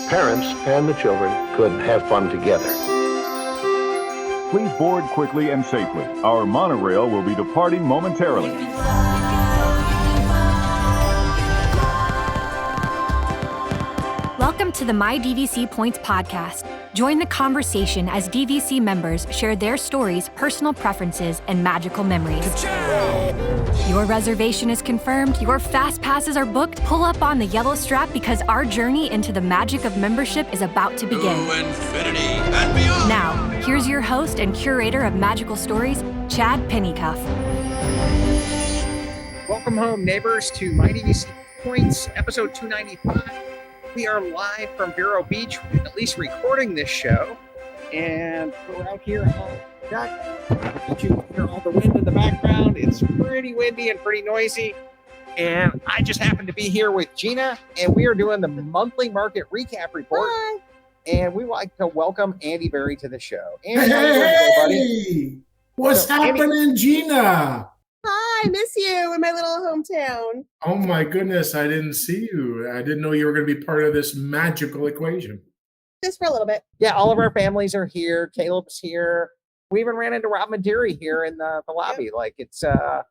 parents and the children could have fun together. Please board quickly and safely. Our monorail will be departing momentarily. Welcome to the My DVC Points podcast. Join the conversation as DVC members share their stories, personal preferences, and magical memories. Your reservation is confirmed, your fast passes are booked. Pull up on the yellow strap because our journey into the magic of membership is about to begin. To infinity and beyond. Now, here's your host and curator of magical stories, Chad Pennycuff. Welcome home, neighbors, to My DVC Points, episode 295. We are live from Vero Beach, at least recording this show, and we're out here on the deck. You can hear all the wind in the background. It's pretty windy and pretty noisy, and I just happen to be here with Gina, and we are doing the monthly market recap report. Hi. And we would like to welcome Andy Berry to the show. Andy, how you doing today, buddy? What's happening, Andy? Gina? Hi, miss you in my little hometown. Oh my goodness, I didn't see you. I didn't know you were going to be part of this magical equation. Just for a little bit. Yeah, all of our families are here. Caleb's here. We even ran into Rob Maderi here in the lobby. Yep. Like it's and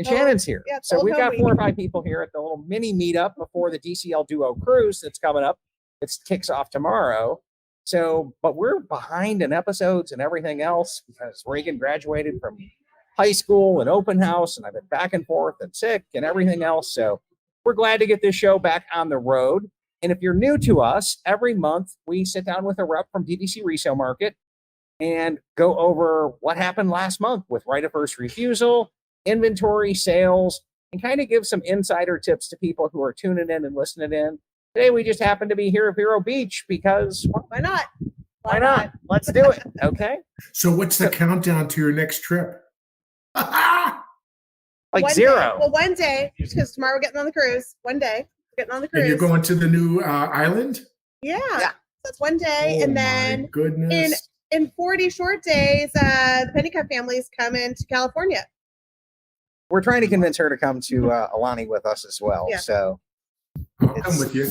Shannon's here. Yeah, so we've got 4 or 5 people here at the little mini meetup before the DCL Duo Cruise that's coming up. It kicks off tomorrow. So, but we're behind in episodes and everything else because Reagan graduated from high school and open house, and I've been back and forth and sick and everything else. So we're glad to get this show back on the road. And if you're new to us, every month we sit down with a rep from DVC Resale Market and go over what happened last month with Right of First Refusal, inventory, sales, and kind of give some insider tips to people who are tuning in and listening in. Today we just happen to be here at Vero Beach because, well, Why not? why not? Let's do it. Okay. So what's the countdown to your next trip? Like One 0. Day. Well, one day, because tomorrow we're getting on the cruise. One day, we're getting on the cruise. And you're going to the new island? Yeah. Yeah. That's one day. Oh and my then goodness. in 40 short days, the Pennycuff family's coming to California. We're trying to convince her to come to Alani with us as well. Yeah. So I'll come with you.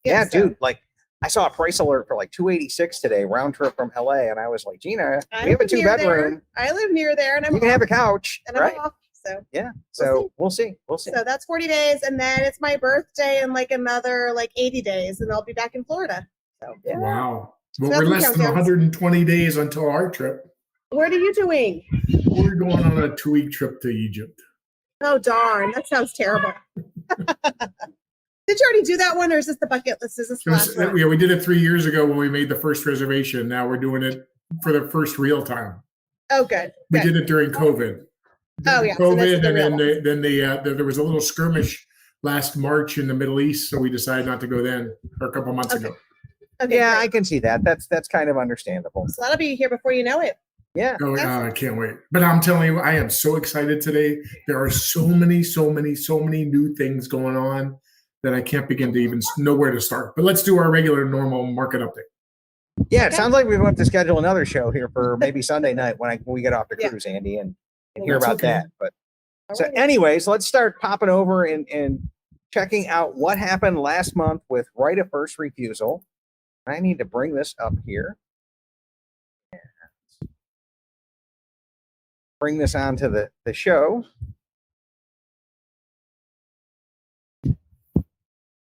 yeah, so dude, like I saw a price alert for like $286 today, round trip from LA. And I was like, Gina, I we have a live near 2-bedroom. there. I live near there, and I'm You can off, have a couch, and right? I'm off. So Yeah. So we'll see. We'll see. so that's 40 days, and then it's my birthday in like another 80 days, and I'll be back in Florida. So Yeah. Wow. Well, So we're that's less than countdowns. 120 days until our trip. what are you doing? We're going on a 2-week trip to Egypt. Oh, darn. That sounds terrible. Did you already do that one, or is this the bucket list? Is this the last one? Yeah, we did it 3 years ago when we made the first reservation. Now we're doing it for the first real time. Oh, good. We Good. did it during COVID. Oh, yeah, so this is COVID, the and real then there was a little skirmish last March in the Middle East, so we decided not to go then, or a couple months Okay. ago. Okay, Yeah, I great. can see that. That's kind of understandable. So that'll be here before you know it. Yeah. Oh, Awesome. I can't wait. But I'm telling you, I am so excited today. There are so many new things going on that I can't begin to even know where to start. But let's do our regular normal market update. Yeah, it Okay. sounds like we have to schedule another show here for maybe Sunday night when we get off the Yeah. cruise, Andy, and Well, hear that's about okay. that. But so Alrighty. anyways, let's start popping over and checking out what happened last month with Right of First Refusal. I need to bring this up here. Bring this onto the show.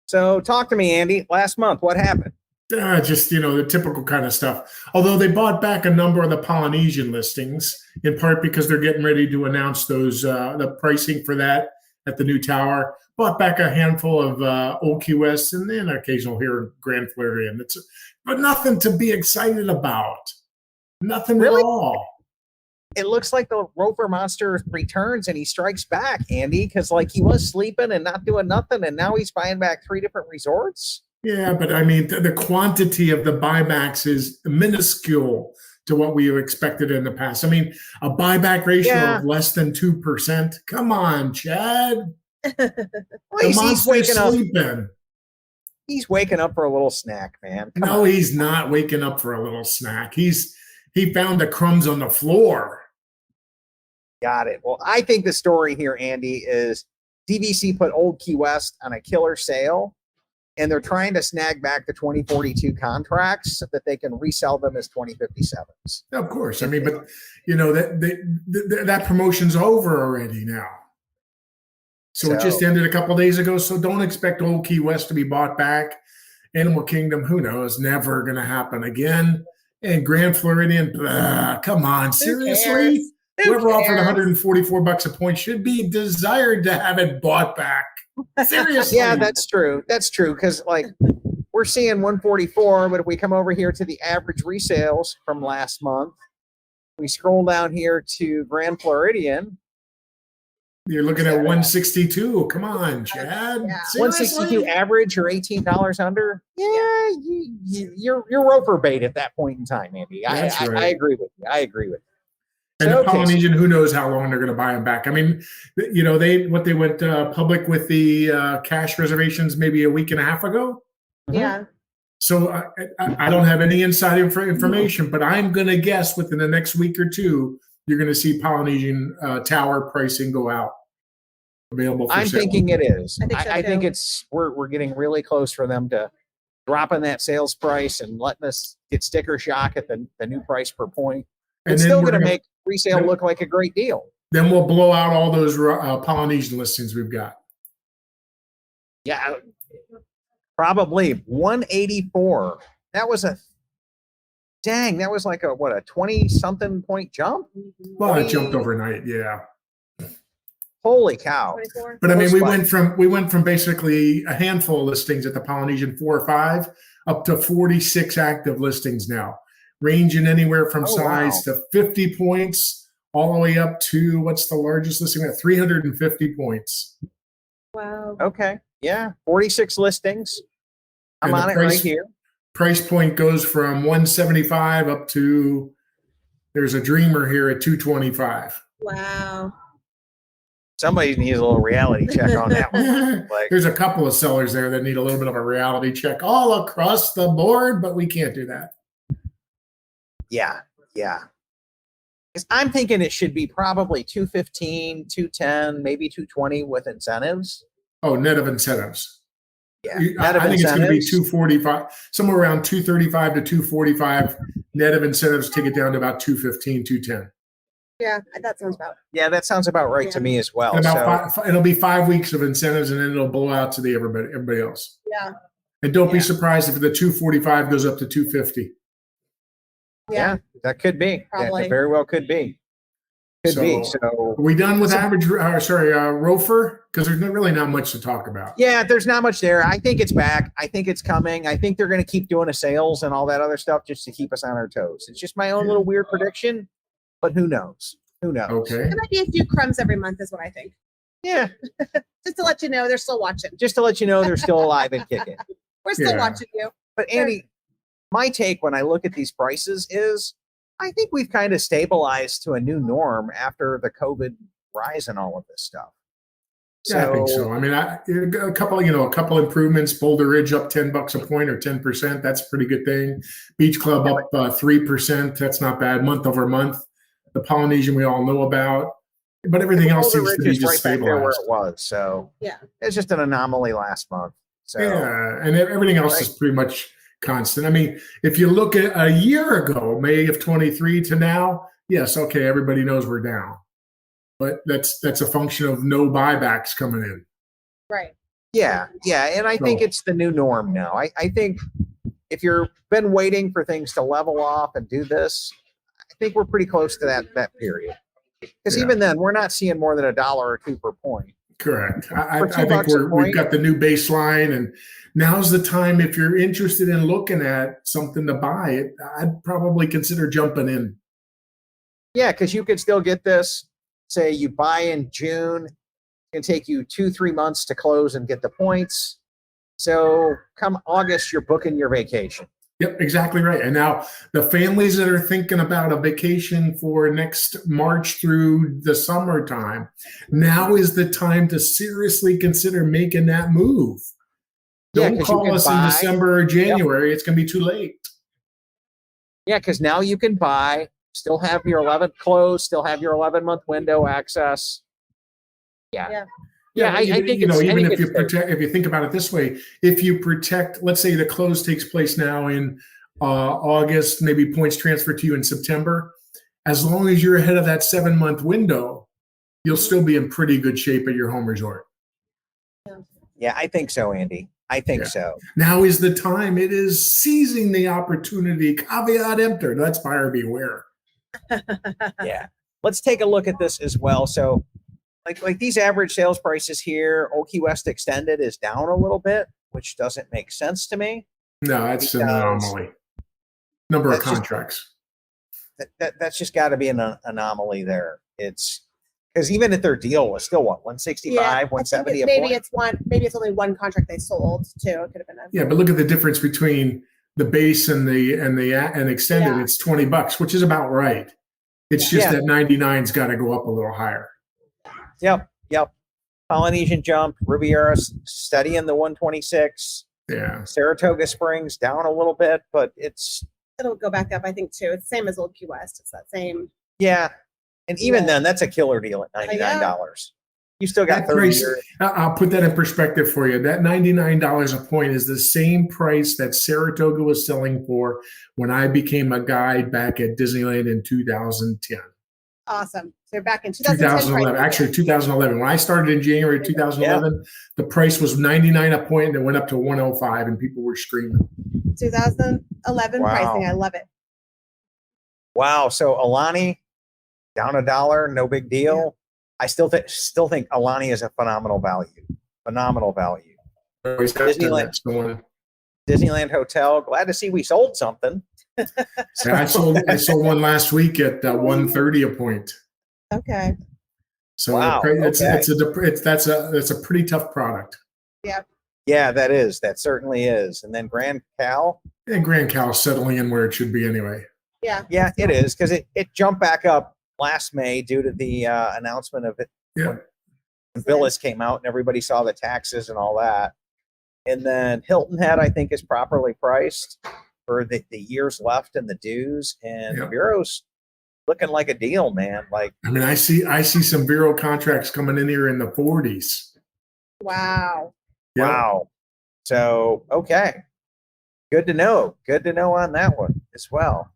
So talk to me, Andy. Last month, what happened? Just, the typical kind of stuff. Although they bought back a number of the Polynesian listings, in part because they're getting ready to announce those the pricing for that at the new tower. Bought back a handful of Old Key West and then occasional here in Grand Floridian. But nothing to be excited about. Nothing Really? at all. It looks like the ROFR monster returns and he strikes back, Andy, because like he was sleeping and not doing nothing, and now he's buying back 3 different resorts. Yeah, but I mean, the quantity of the buybacks is minuscule to what we have expected in the past. I mean, a buyback ratio Yeah. of less than 2%. Come on, Chad. Well, The he's monster's waking up. sleeping. He's waking up for a little snack, man. Come No, on. he's not waking up for a little snack. He found the crumbs on the floor. Got it. Well, I think the story here, Andy, is DVC put Old Key West on a killer sale, and they're trying to snag back the 2042 contracts so that they can resell them as 2057s. Of course. I mean, but that promotion's over already now. So it just ended a couple of days ago. So don't expect Old Key West to be bought back. Animal Kingdom, who knows? Never going to happen again. And Grand Floridian, come on, seriously? Whoever offered $144 a point should be desired to have it bought back. Seriously. Yeah, that's true. That's true. Because like we're seeing 144, but if we come over here to the average resales from last month, we scroll down here to Grand Floridian. You're looking at 162. Come on, Chad. Yeah. 162 average or $18 under. Yeah, you're ROFR bait at that point in time, Andy. I agree with you. I agree with you. And the Polynesian, who knows how long they're going to buy them back. I mean, they went public with the cash reservations maybe a week and a half ago. Yeah. So I don't have any inside information, but I'm going to guess within the next week or two, you're going to see Polynesian Tower pricing go out. Available for I'm sale. thinking it is. I think it's we're getting really close for them to dropping that sales price and letting us get sticker shock at the new price per point. And It's then still we're going to gonna- make resale look like a great deal. Then we'll blow out all those Polynesian listings we've got. Yeah, probably 184. That was like a 20-something point jump. Well, it jumped overnight, yeah. Holy cow. 24. But I mean, Most we went from basically a handful of listings at the Polynesian 4 or 5 up to 46 active listings now, ranging anywhere from size to 50 points all the way up to what's the largest listing at 350 points. Wow. Okay. Yeah. 46 listings. I'm And on the it price- right here. Price point goes from 175 up to there's a dreamer here at 225. Wow. Somebody needs a little reality check on that one. Like, There's a couple of sellers there that need a little bit of a reality check all across the board, but we can't do that. yeah. 'Cause I'm thinking it should be probably 215, 210, maybe 220 with incentives. Oh, net of incentives. Yeah. I think it's going to be 245, somewhere around 235 to 245 net of incentives, take it down to about 215, 210. Yeah, that sounds about. Yeah, that sounds about right to me as well. And So, about it'll be 5 weeks of incentives, and then it'll blow out to the everybody else. Yeah. And don't be Yeah. surprised if the 245 goes up to 250. yeah, that could be. Probably. That very well could be. Could be. So- So, Are we done with ROFR? Because there's really not much to talk about. yeah, there's not much there. I think it's back. I think it's coming. I think they're going to keep doing the sales and all that other stuff just to keep us on our toes. It's just my own little weird prediction, but who knows? Who knows? Okay. There might be a few crumbs every month, is what I think. Yeah, Just to let you know, they're still watching. just to let you know they're still alive and kicking. We're still Yeah. watching you. But Andy, my take when I look at these prices is I think we've kind of stabilized to a new norm after the COVID rise and all of this stuff. Yeah, I think so. I mean, a couple improvements. Boulder Ridge up $10 a point or 10%. That's a pretty good thing. Beach Club up 3%. That's not bad. Month over month. The Polynesian we all know about, but everything else Boulder seems to Ridge be is just right back there where stabilized. it was. So Yeah. it's just an anomaly last month. So Yeah, and everything else is pretty much constant. I mean, if you look at a year ago, May of 23 to now, yes, okay, everybody knows we're down, but that's a function of no buybacks coming in. Right. yeah, and I think So- it's the new norm now. I think if you've been waiting for things to level off and do this, I think we're pretty close to that period. Because Yeah. even then, we're not seeing more than $1 or $2 per point. Correct. I For think $2 a we've point. got the new baseline, and now's the time. If you're interested in looking at something to buy, I'd probably consider jumping in. Yeah, because you could still get this. Say you buy in June, it can take you 2-3 months to close and get the points. So come August, you're booking your vacation. Yep, exactly right. And now the families that are thinking about a vacation for next March through the summertime, now is the time to seriously consider making that move. Yeah, Don't 'cause you call can us in buy- December or January. It's going to be too late. Yeah, because now you can buy, still have your 11th close, still have your 11-month window access. Yeah. Yeah. Yeah, I think you know, it's- I even think if you it's safe. protect, if you think about it this way, if you protect, let's say the close takes place now in August, maybe points transfer to you in September. As long as you're ahead of that 7-month window, you'll still be in pretty good shape at your home resort. Yeah, I think so, Andy. I think Yeah. so. Now is the time. It is seizing the opportunity. Caveat emptor. That's buyer beware. Yeah. Let's take a look at this as well. So, like these average sales prices here, Old Key West Extended is down a little bit, which doesn't make sense to me. No, that's an Because anomaly. Number of that's just- contracts. That's just got to be an anomaly there. It's because even if their deal was still what 165, I think 170 a maybe point. it's one. Maybe it's only one contract they sold too. It could have been a. Yeah, but look at the difference between the base and the extended. Yeah. It's $20, which is about right. It's just Yeah. that 99's got to go up a little higher. Yep. Polynesian Jump, Riviera steady in the 126. Yeah. Saratoga Springs down a little bit, but it's It'll go back up, I think, too. It's the same as Old Key West. It's that same. yeah. And even Yeah. then, that's a killer deal at $99. You still got That 30 price, years. I'll put that in perspective for you. That $99 a point is the same price that Saratoga was selling for when I became a guide back at Disneyland in 2010. Awesome. So you're back in 2010. 2011, prices, actually 2011. When I started in January 2011, the price was 99 a point and it went up to 105 and people were screaming. 2011 Wow. pricing. I love it. Wow. So Alani down $1, no big deal. I still think Alani is a phenomenal value. Phenomenal value. Always has done Disneyland. that, so, Disneyland Hotel. Glad to see we sold something. so I sold one last week at 130 a point. Okay. So Wow, that's a pretty tough product. Yeah, that is. That certainly is. And then Grand Cal. And Grand Cal's settling in where it should be anyway. Yeah. Yeah, it is because it jumped back up last May due to the announcement of it. Yeah. When Villas came out and everybody saw the taxes and all that. And then Hilton Head, I think, is properly priced for the years left and the dues. And Yeah. Bureau's looking like a deal, man. Like, I mean, I see some Vero contracts coming in here in the 40s. Wow. Yeah. wow. So, okay. Good to know. Good to know on that one as well.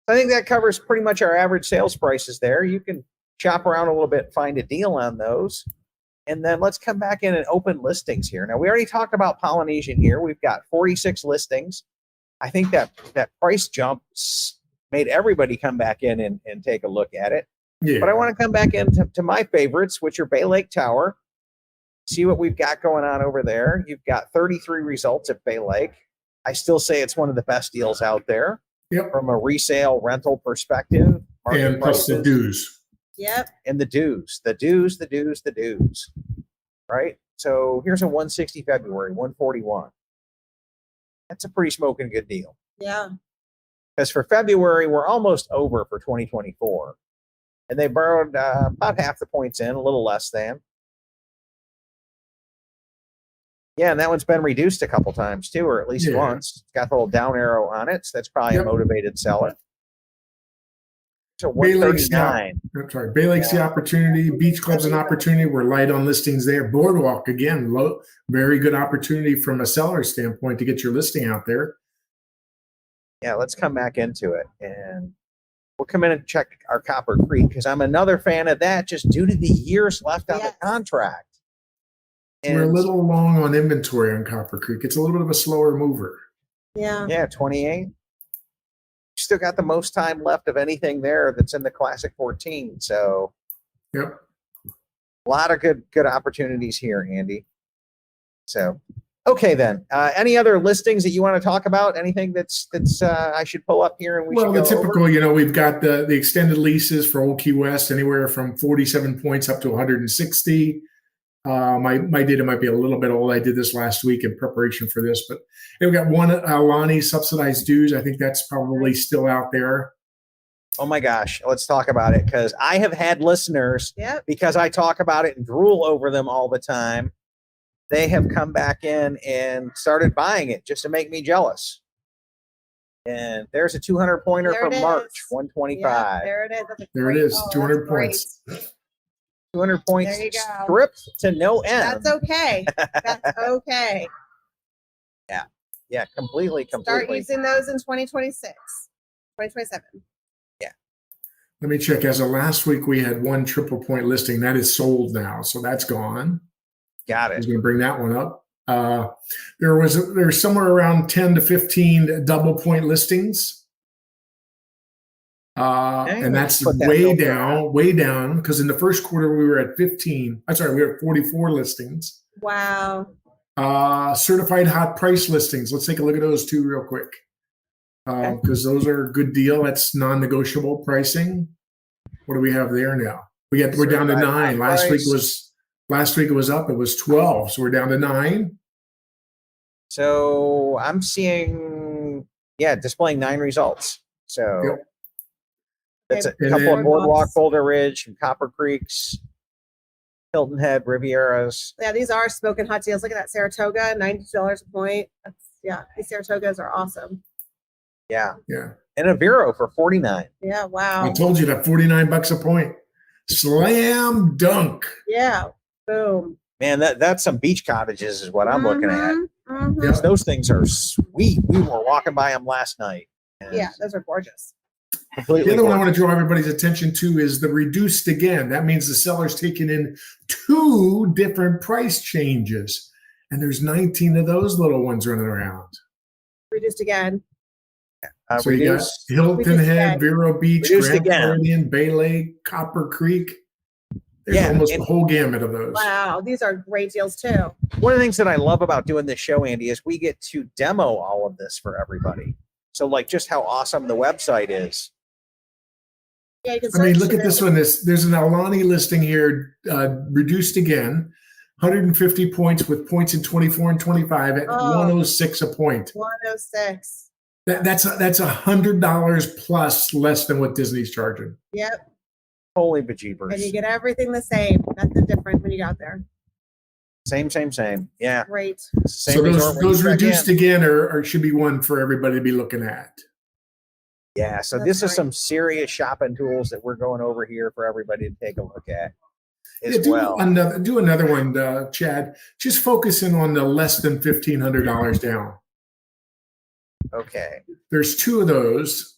I think that covers pretty much our average sales prices there. You can shop around a little bit, find a deal on those. And then let's come back in and open listings here. Now, we already talked about Polynesian here. We've got 46 listings. I think that price jump made everybody come back in and take a look at it. Yeah. But I want to come back into my favorites, which are Bay Lake Tower. See what we've got going on over there. You've got 33 results at Bay Lake. I still say it's one of the best deals out there. Yep. From a resale rental perspective. market And plus the prices, dues. Yep. and the dues. Right? So here's a 160 February, 141. That's a pretty smoking good deal. Yeah. Because for February, we're almost over for 2024. And they borrowed about half the points in, a little less than. Yeah, and that one's been reduced a couple times too, or at least Yeah. once. It's got the little down arrow on it, so that's probably Yep. a motivated seller. So Bay Lake's 139. I'm sorry. Bay Lake's the opportunity. Beach Club's an opportunity. We're light on listings there. Boardwalk, again, very good opportunity from a seller standpoint to get your listing out there. Yeah, let's come back into it. And we'll come in and check our Copper Creek because I'm another fan of that just due to the years left on Yes. the contract. We're a little long on inventory on Copper Creek. It's a little bit of a slower mover. Yeah. Yeah, 28. Still got the most time left of anything there that's in the Classic 14. So Yep. a lot of good opportunities here, Andy. So, okay then. Any other listings that you want to talk about? Anything that's I should pull up here and we Well, should the go typical, over? we've got the extended leases for Old Key West, anywhere from 47 points up to 160. My data might be a little bit old. I did this last week in preparation for this, but we've got one Alani subsidized dues. I think that's probably still out there. Oh my gosh, let's talk about it because I have had listeners Yep. because I talk about it and drool over them all the time. They have come back in and started buying it just to make me jealous. And there's a 200 pointer There from it March, is. 125. Yeah, there it is. That's a There it great- is, oh, 200 that's great. points. 200 points There you go. stripped to no end. That's okay. That's okay. Yeah, completely. Start using those in 2026, 2027. Let me check. As of last week, we had one triple point listing that is sold now, so that's gone. Got I was it. going to bring that one up. There's somewhere around 10 to 15 double point listings. And that's Put that way filter on. way down, because in the first quarter we were at 15. I'm sorry, we were at 44 listings. Wow. Certified hot price listings. Let's take a look at those two real quick. Because those are a good deal. That's non-negotiable pricing. What do we have there now? We're down to 9. Last week it was up. It was 12. So we're down to 9. So I'm seeing, displaying 9 results. So Yep. that's a And couple then- of Boardwalk, Boulder Ridge, and Copper Creeks, Hilton Head, Rivieras. Yeah, these are smoking hot deals. Look at that Saratoga, $90 a point. These Saratogas are awesome. Yeah. Yeah. And a Vero for 49. Yeah, I wow. told you that $49 a point. Slam dunk. Yeah, boom. Man, that's some beach cottages is what I'm looking at. Mhm. Yeah. Those things are sweet. We were walking by them last night. and Yeah, those are gorgeous. completely The other one I gorgeous. want to draw everybody's attention to is the reduced again. That means the seller's taking in 2 different price changes. And there's 19 of those little ones running around. Reduced again. So you got Reduce. Hilton Reduced Head, again. Vero Beach, Reduced Grand again. Floridian, Bay Lake, Copper Creek. There's Yeah, almost and- the whole gamut of those. Wow, these are great deals too. One of the things that I love about doing this show, Andy, is we get to demo all of this for everybody. So like just how awesome the website is. Yeah, you can I mean, search look at this one. There's an Alani listing here, reduced again, 150 points with points in 24 and 25 at Oh. 106 a point. 106. That's $100 plus less than what Disney's charging. Yep. Holy And you bejeebers. get everything the same. Nothing different when you got there. Same. Yeah. Great. Same So resort when you those check reduced in. again are should be one for everybody to be looking at. Yeah. So That's this is right. some serious shopping tools that we're going over here for everybody to take a look at as Yeah, do well. another one, Chad. Just focusing on the less than $1,500 down. Okay. There's 2 of those.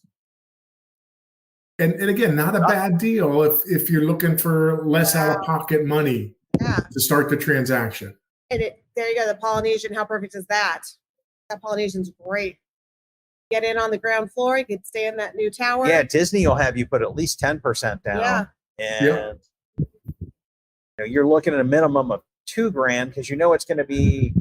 And again, not a bad deal if you're looking for less out of pocket money Yeah. to start the transaction. And there you go. The Polynesian. How perfect is that? That Polynesian's great. Get in on the ground floor. You could stay in that new tower. Yeah. Disney will have you put at least 10% down. Yeah. And you're looking at a minimum of $2,000 because it's going to be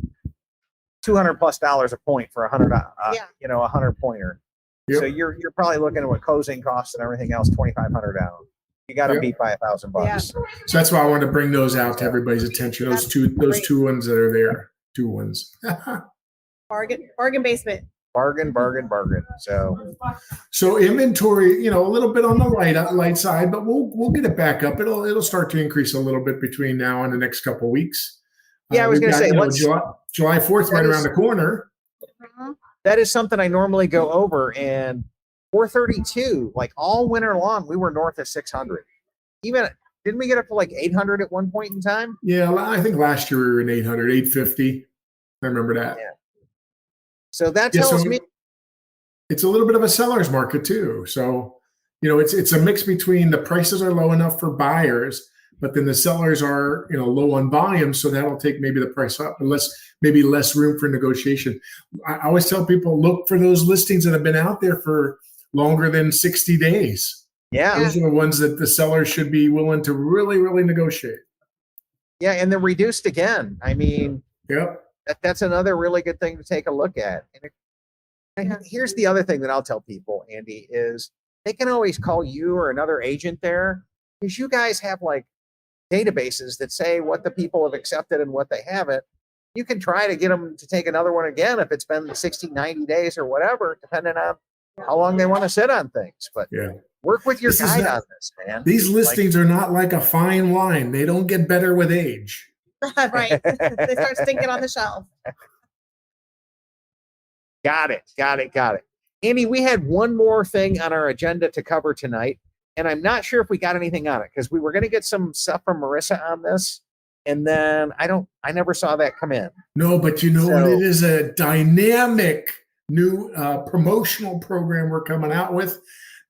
$200+ a point for a 100 pointer. Yep. So you're probably looking at what closing costs and everything else, $2,500 down. You got to Yep. beat by $1,000 bucks. So that's why I wanted to bring those out to everybody's attention. Those That's two ones that are there. 2 ones. Bargain basement. Bargain. So inventory, a little bit on the light side, but we'll get it back up. It'll start to increase a little bit between now and the next couple of weeks. Yeah, I was We've going to got, say, July 4th right that around is- the corner. that is something I normally go over. And 432, like all winter long, we were north of 600. Even didn't we get up to like 800 at one point in time? Yeah, I think last year we were in 800, 850. I remember that. Yeah. So that Yeah, tells so me it's a little bit of a seller's market too. So, it's a mix between the prices are low enough for buyers, but then the sellers are, low on volume. So that'll take maybe the price up, maybe less room for negotiation. I always tell people, look for those listings that have been out there for longer than 60 days. yeah. Those are the ones that the sellers should be willing to really, really negotiate. Yeah. And they're reduced again. I mean, Yep. that's another really good thing to take a look at. And here's the other thing that I'll tell people, Andy, is they can always call you or another agent there because you guys have like databases that say what the people have accepted and what they haven't. You can try to get them to take another one again if it's been 60, 90 days or whatever, depending on how long they want to sit on things. But Yeah. work with your This is guide not- on this, man. These listings are not like a fine wine. They don't get better with age. Right. They start stinking on the shelf. Got it. Andy, we had one more thing on our agenda to cover tonight, and I'm not sure if we got anything on it because we were going to get some stuff from Marissa on this, and then I never saw that come in. No, but you know what? It is a dynamic new promotional program we're coming out with.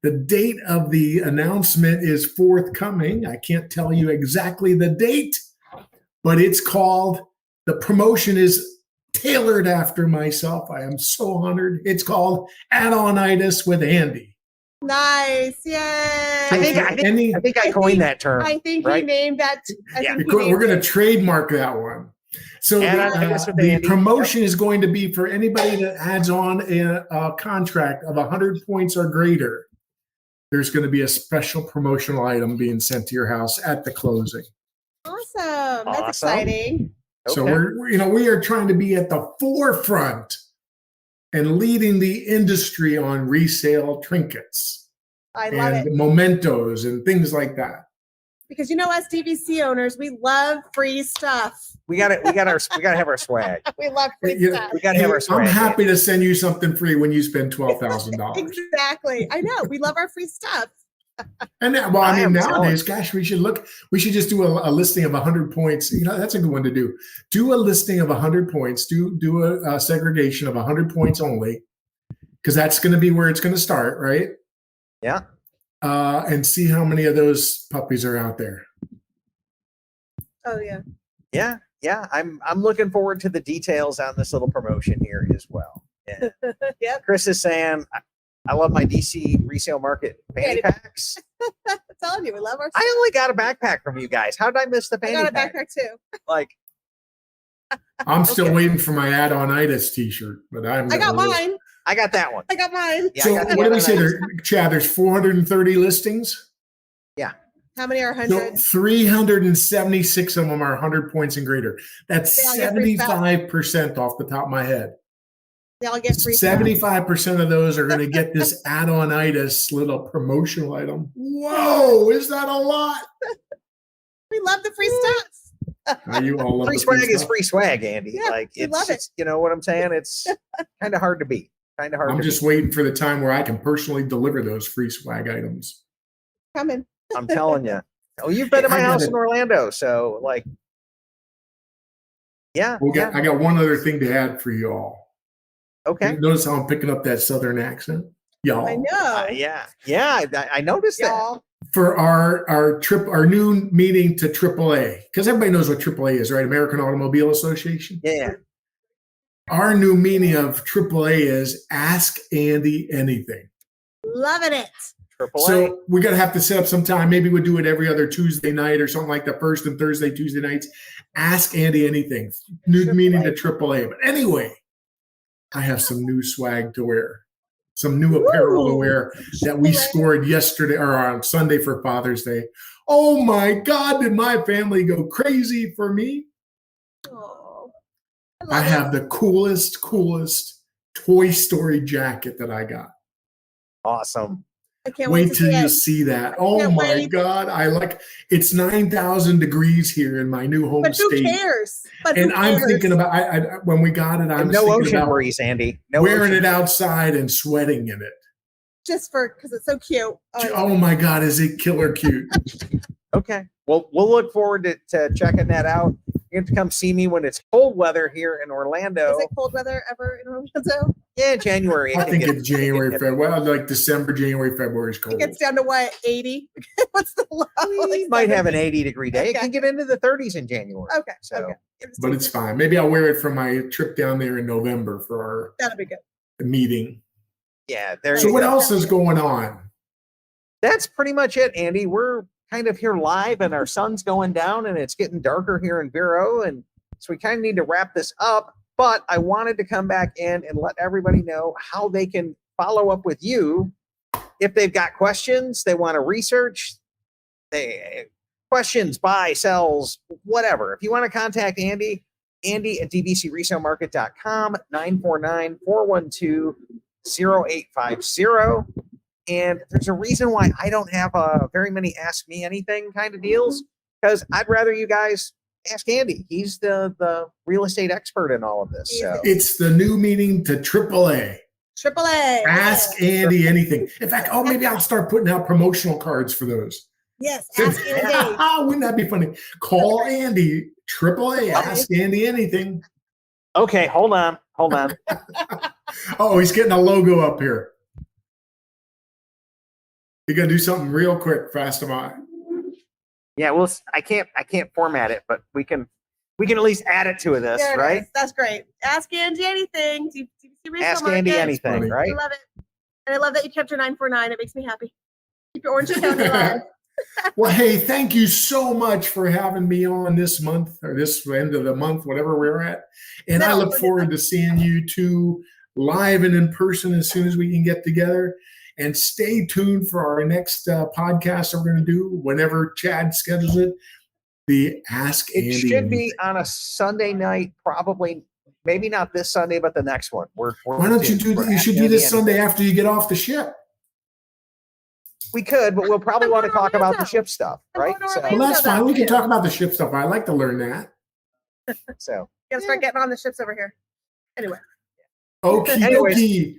The date of the announcement is forthcoming. I can't tell you exactly the date, but it's called, the promotion is tailored after myself. I am so honored. It's called Add-on-itis with Andy. Nice. Yay. I think I coined that term. I think right? he named that. We're going to trademark that one. So the promotion is going to be for anybody that adds on a contract of 100 points or greater. There's going to be a special promotional item being sent to your house at the closing. Awesome. That's exciting. So we are trying to be at the forefront and leading the industry on resale trinkets. I love it. Mementos and things like that. Because us DVC owners, we love free stuff. We gotta have our swag. We love free stuff. We gotta have our swag. I'm happy to send you something free when you spend $12,000. Exactly. I know. We love our free stuff. And nowadays, gosh, we should just do a listing of 100 points. That's a good one to do. Do a listing of 100 points. Do a segregation of 100 points only, because that's going to be where it's going to start, right? Yeah. And see how many of those puppies are out there. Oh yeah. Yeah. I'm looking forward to the details on this little promotion here as well. Yeah. Yep. Chris is saying, I love my DC Resale Market fanny packs. I'm telling you, we love our stuff. I only got a backpack from you guys. How did I miss the fanny pack? I got a backpack too. Like, I'm still waiting for my add-on-itis t-shirt, but I got mine. I got that one. I got mine. Yeah, so what did we say there, Chad? There's 430 listings. Yeah. How many are 100? So 376 of them are 100 points and greater. That's 75% off the top of my head. They all get free 75% of those are going to get this add-on-itis little promotional item. Whoa, is that a lot? We love the free stuff. You all love free swag is free swag, Andy. Yeah, like we love it. it's you know what I'm saying? It's kind of hard to beat. I'm just waiting for the time where I can personally deliver those free swag items. Coming. I'm telling you. Oh, you've been to my house in Orlando, so like, yeah. I got one other thing to add for you all. Okay. Notice how I'm picking up that Southern accent, y'all. I know. Yeah. I noticed y'all. that. For our new meeting to AAA, because everybody knows what AAA is, right? American Automobile Association. Yeah. Our new meaning of AAA is Ask Andy Anything. Loving it. AAA. So we're going to have to set up some time. Maybe we'll do it every other Tuesday night or something like the first and Thursday, Tuesday nights. Ask Andy Anything. New meaning to AAA. But anyway, I have some new swag to wear. Some new apparel to wear that we scored yesterday or on Sunday for Father's Day. Oh my God, did my family go crazy for me? Oh, I have the coolest Toy Story jacket that I got. Awesome. I can't wait till you see that. Oh my God. It's 9,000 degrees here in my new home state. But who cares? I'm thinking about when we got it, I was no thinking ocean about breeze, Andy. No wearing it outside and sweating in it. Just because it's so cute. Oh my God, is it killer cute? Okay. Well, we'll look forward to checking that out. You have to come see me when it's cold weather here in Orlando. Is it cold weather ever in Orlando? Yeah, January. I think it's January, February. Like December, January, February is cold. It gets down to what, 80? What's the low? We might have an 80-degree day. Okay. It can get into the 30s in January. Okay. So, but it's fine. Maybe I'll wear it for my trip down there in November for our that'll be good meeting. Yeah. So what else is going on? That's pretty much it, Andy. We're kind of here live and our sun's going down and it's getting darker here in Vero. And so we kind of need to wrap this up. But I wanted to come back in and let everybody know how they can follow up with you if they've got questions, they want to research, questions, buy, sells, whatever. If you want to contact Andy at dvcresalemarket.com, 949-412-0850. And there's a reason why I don't have very many Ask Me Anything kind of deals, because I'd rather you guys ask Andy. He's the real estate expert in all of this. So it's the new meeting to AAA. AAA. Ask Andy anything. In fact, maybe I'll start putting out promotional cards for those. Yes, ask Andy. Wouldn't that be funny? Call Andy, AAA, ask Andy anything. Okay, hold on. Oh, he's getting a logo up here. You got to do something real quick, fast am I. Yeah, well, I can't format it, but we can at least add it to this, There it right? is. That's great. Ask Andy anything. DVC Resale Ask Market. Andy anything, funny. right? I love it. And I love that you kept your 949. It makes me happy. Keep your orange county alive. Well, hey, thank you so much for having me on this month or this end of the month, whatever we're at. And I look forward to seeing you two live and in person as soon as we can get together. And stay tuned for our next podcast that we're going to do whenever Chad schedules it. The Ask Andy. It should be on a Sunday night, probably. Maybe not this Sunday, but the next one. Why don't you do that? You should do this Sunday after you get off the ship. We could, but we'll probably want to talk about the ship stuff, right? So, Well, that's fine. We can talk about the ship stuff. I like to learn that. so You gotta start getting on the ships over here. Anyway. Okie Anyways, dokie.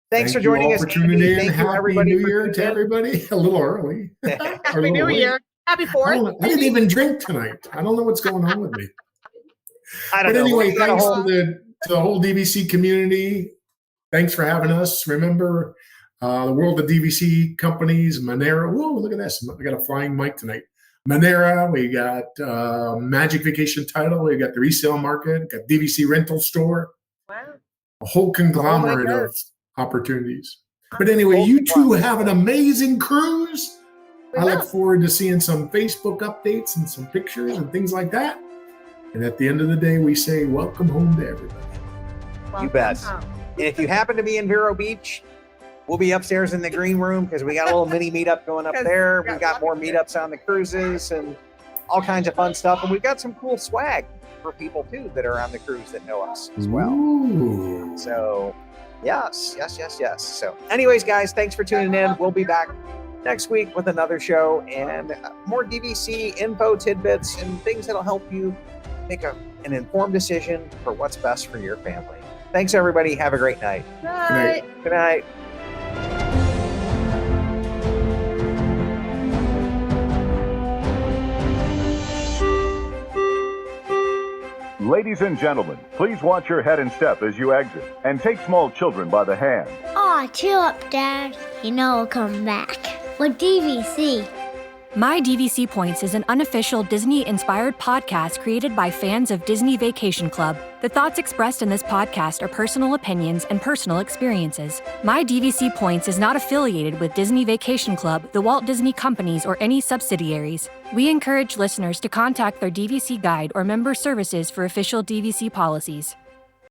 thanks for joining us. For tuning Andy. in. Thank you, Happy everybody, New for Year tuning to in. everybody. A little early. Happy New Year. Happy 4th. I didn't even drink tonight. I don't know what's going on with me. I don't But know. anyway, We got a thanks whole- to the whole DVC community. Thanks for having us. Remember, the world of DVC companies, Monera. Whoa, look at this. I got a flying mic tonight. Monera, we got Magic Vacation Title, we got the resale market, got DVC rental store, Wow. a whole conglomerate God. of opportunities. But anyway, you two have an amazing cruise. We I will. look forward to seeing some Facebook updates and some pictures and things like that. And at the end of the day, we say welcome home to everybody. You bet. Welcome home. And if you happen to be in Vero Beach, we'll be upstairs in the green room because we got a little mini meetup going up Because there. we We got got more lots of meetups on the cruises and all kinds of fun stuff. And we've got some cool swag for people too that are on the cruise that know us as well. Ooh. So yes. So anyways, guys, thanks for tuning in. We'll be back next week with another show and more DVC info, tidbits, and things that'll help you make an informed decision for what's best for your family. Thanks, everybody. Have a great night. Bye. Good night. Ladies and gentlemen, please watch your head and step as you exit, and take small children by the hand. Aw, chill up, Dad. You know I'll come back. With DVC. My DVC Points is an unofficial Disney-inspired podcast created by fans of Disney Vacation Club. The thoughts expressed in this podcast are personal opinions and personal experiences. My DVC Points is not affiliated with Disney Vacation Club, the Walt Disney Companies, or any subsidiaries. We encourage listeners to contact their DVC guide or member services for official DVC policies.